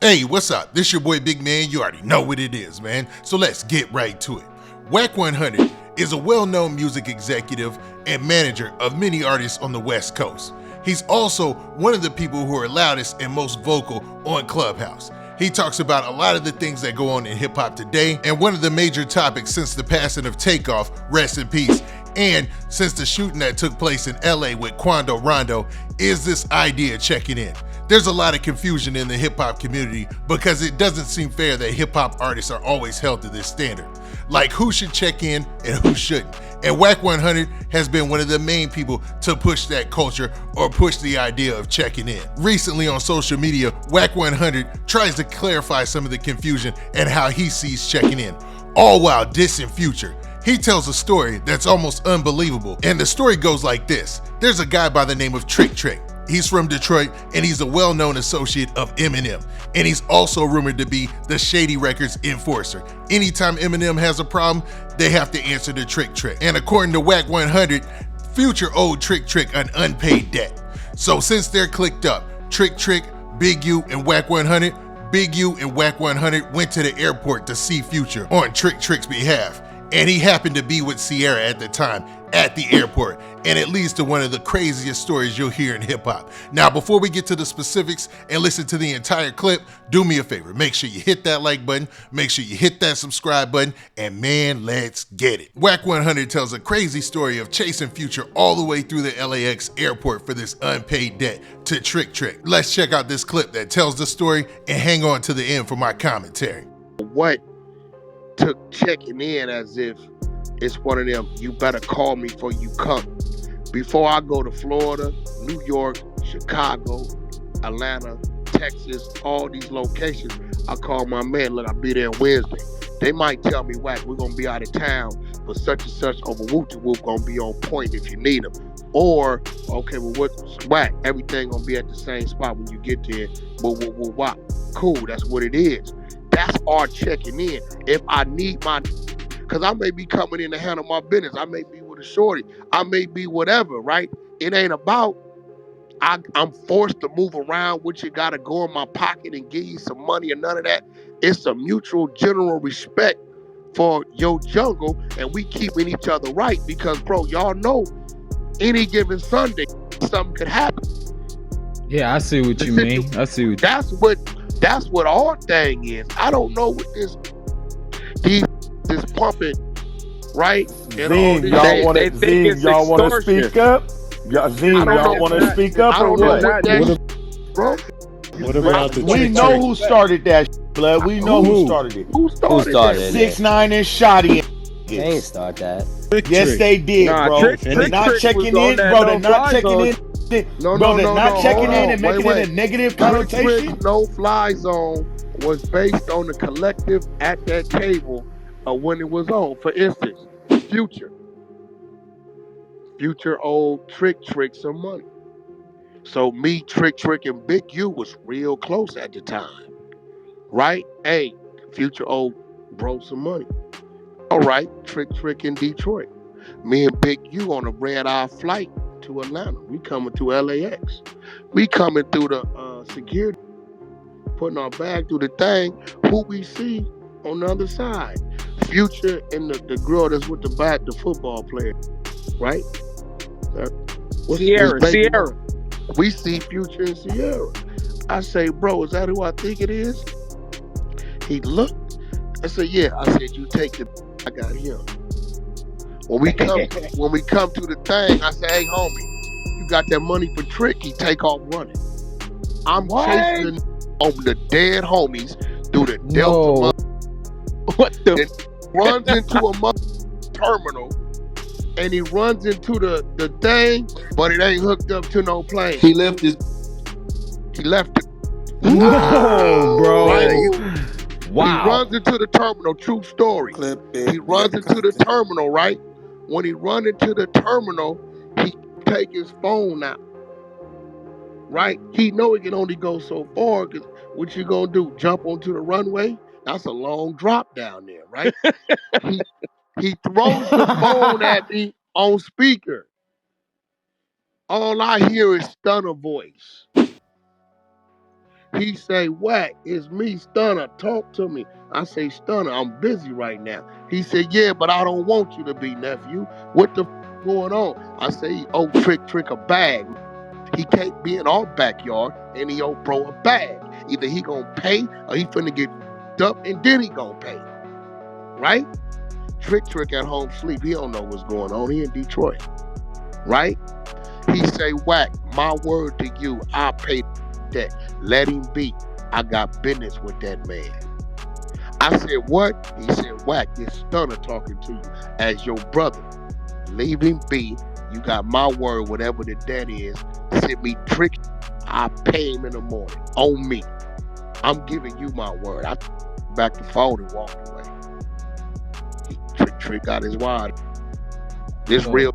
Hey, what's up? This your boy Big Man. You already know what it is, man. So let's get right to it. Wack 100 is a well-known music executive and manager of many artists on the West Coast. He's also one of the people who are loudest and most vocal on Clubhouse. He talks about a lot of the things that go on in hip-hop today, and one of the major topics since the passing of Takeoff, rest in peace, and since the shooting that took place in LA with Quando Rondo, is this idea of checking in. There's a lot of confusion in the hip-hop community because it doesn't seem fair that hip-hop artists are always held to this standard. Like who should check in and who shouldn't. And Wack 100 has been one of the main people to push that culture or push the idea of checking in. Recently on social media, Wack 100 tries to clarify some of the confusion and how he sees checking in, all while dissing Future. He tells a story that's almost unbelievable, and the story goes like this. There's a guy by the name of Trick Trick. He's from Detroit, and he's a well-known associate of Eminem. And he's also rumored to be the Shady Records enforcer. Anytime Eminem has a problem, they have to answer to Trick Trick. And according to Wack 100, Future owed Trick Trick an unpaid debt. So since they're clicked up, Trick Trick, Big U, and Wack 100, Big U and Wack 100 went to the airport to see Future on Trick Trick's behalf. And he happened to be with Sierra at the time at the airport, and it leads to one of the craziest stories you'll hear in hip-hop. Now, before we get to the specifics and listen to the entire clip, do me a favor. Make sure you hit that like button, make sure you hit that subscribe button, and man, let's get it. Wack 100 tells a crazy story of chasing Future all the way through the LAX airport for this unpaid debt to Trick Trick. Let's check out this clip that tells the story and hang on to the end for my commentary. What took checking in as if it's one of them, you better call me before you come. Before I go to Florida, New York, Chicago, Atlanta, Texas, all these locations, I call my man, look, I'll be there Wednesday. They might tell me, Wack, we're going to be out of town, but such and such over Whoop-de-Whoop going to be on point if you need them. Or, okay, well, what's Wack? Everything going to be at the same spot when you get there. Wack. Cool, that's what it is. That's our checking in. If I need my, because I may be coming in to handle my business. I may be with a shorty. I may be whatever, right? It ain't about, I'm forced to move around, which you got to go in my pocket and give you some money or none of that. It's a mutual general respect for your jungle, and we keeping each other right because, bro, y'all know any given Sunday, something could happen. Yeah, I see what you mean. That's what our thing is. I don't know what this pumping, right? Zine, y'all want to speak up? Zine, y'all want to speak up or what? Bro. What about the We know who started that, blood. We know who started it. Who started that? 6ix9ine and Shotty. They ain't start that. Yes, they did, bro. They're not checking in, bro. They're not checking in. No, not checking in and making it a negative connotation. No fly zone was based on the collective at that table when it was on. For instance, Future owed Trick Trick some money. So me, Trick Trick, and Big U was real close at the time, right? Hey, Future owed bro some money. All right, Trick Trick in Detroit. Me and Big U on a red-eye flight to Atlanta. We coming to LAX. We coming through the security, putting our bag through the thing. Who we see on the other side? Future and the girl that's with the football player, right? Sierra. We see Future and Sierra. I say, bro, is that who I think it is? He looked. I said, yeah. I said, you take the. I got him. When we come to the thing, I say, hey, homie, you got that money for Trick? He take off running. I'm chasing over the dead homies through the Delta. What the? Runs into a terminal, and he runs into the thing, but it ain't hooked up to no plane. He left it. No, bro. Right? Wow. He runs into the terminal. True story. He runs into the terminal, right? When he run into the terminal, he take his phone out. Right? He know he can only go so far, because what you gonna do? Jump onto the runway? That's a long drop down there, right? he throws the phone at me on speaker. All I hear is stunner voice. He say, Wack, it's me, Stunner. Talk to me. I say, Stunner, I'm busy right now. He said, yeah, but I don't want you to be, nephew. What the going on? I say, oh, Trick a bag. He can't be in our backyard and he owe bro a bag. Either he gonna pay or he finna get up and then he gonna pay. Right? Trick at home sleep. He don't know what's going on. He in Detroit. Right? He say, Wack, my word to you, I'll pay that. Let him be. I got business with that man. I said, what? He said, Wack, this Stunner talking to you as your brother. Leave him be. You got my word, whatever the debt is. Send me Trick. I pay him in the morning. On me. I'm giving you my word. I back the phone and walked away. Trick got his wad. This real.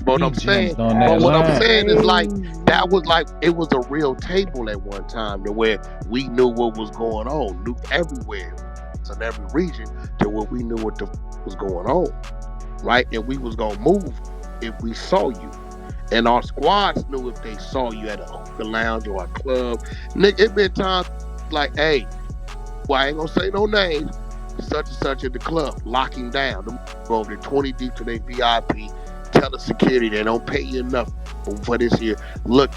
But what I'm saying is like that was like it was a real table at one time to where we knew what was going on, knew everywhere, in every region, to where we knew what the was going on, right? And we was gonna move if we saw you, and our squads knew if they saw you at a hookah lounge or a club. Nigga, it been times like, hey, well, I ain't gonna say no names, such and such at the club, lock him down. Them go over there 20 deep to their VIP. Tell the security they don't pay you enough for this here. Look,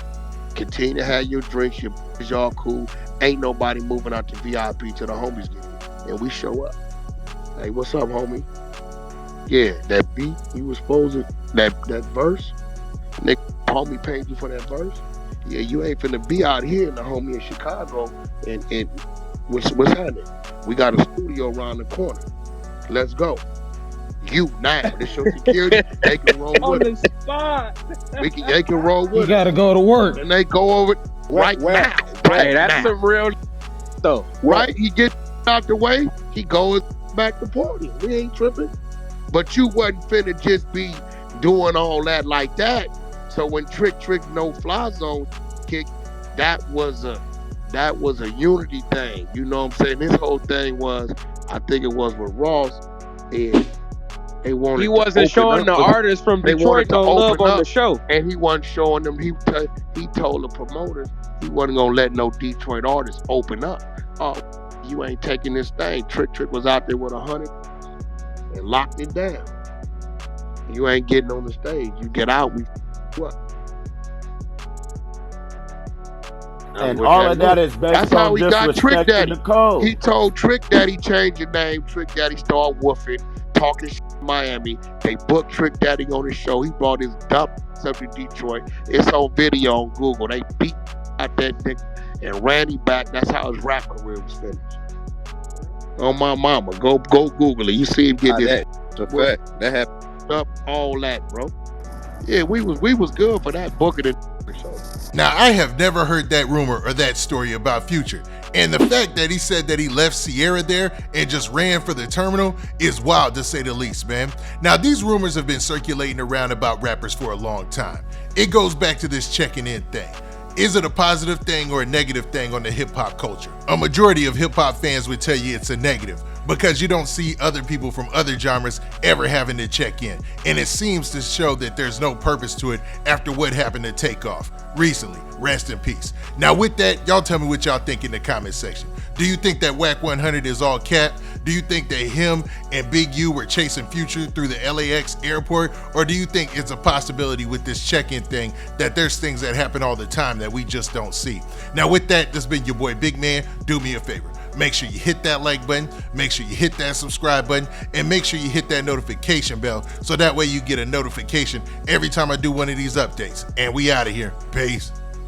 continue to have your drinks, y'all cool. Ain't nobody moving out the VIP till the homies get in. And we show up. Hey, what's up, homie? Yeah, that beat you was supposed to, that verse, nigga, homie paid you for that verse. Yeah, you ain't finna be out here in the homie in Chicago and what's happening? We got a studio around the corner. Let's go. You now, this your security. They can roll on with the spot. They can roll with You gotta go to work. and they go over it right now. Hey, that's some real though. Right? He get out the way, he goes back to party. We ain't tripping. But you wasn't finna just be doing all that like that. So when Trick no fly zone kick, that was a unity thing. You know what I'm saying? This whole thing was, I think it was with Ross, and they wanted He wasn't showing the artists from Detroit no love on the show. And he wasn't showing them. He told the promoters he wasn't gonna let no Detroit artists open up. Oh, you ain't taking this thing. Trick was out there with 100 and locked it down. You ain't getting on the stage. You get out, we what? And all of that is based on disrespecting the code. He told Trick Daddy change your name. Trick Daddy start woofing, talking shit in Miami. They booked Trick Daddy on his show. He brought his dumb up to Detroit. It's on video on Google. They beat out that dick and ran him back. That's how his rap career was finished. On my mama, go Google it. You see him get this. That's a fact. That happened. Up all that, bro. Yeah, we was good for that booking it. Now, I have never heard that rumor or that story about Future, and the fact that he said that he left Sierra there and just ran for the terminal is wild to say the least, man. Now, these rumors have been circulating around about rappers for a long time. It goes back to this checking in thing. Is it a positive thing or a negative thing on the hip-hop culture? A majority of hip-hop fans would tell you it's a negative, because you don't see other people from other genres ever having to check in, and it seems to show that there's no purpose to it after what happened to Takeoff recently. Rest in peace. Now with that, y'all tell me what y'all think in the comment section. Do you think that Wack 100 is all cap? Do you think that him and Big U were chasing Future through the LAX airport? Or do you think it's a possibility with this check-in thing that there's things that happen all the time that we just don't see? Now with that, this has been your boy Big Man. Do me a favor. Make sure you hit that like button, make sure you hit that subscribe button, and make sure you hit that notification bell so that way you get a notification every time I do one of these updates. And we out of here. Peace.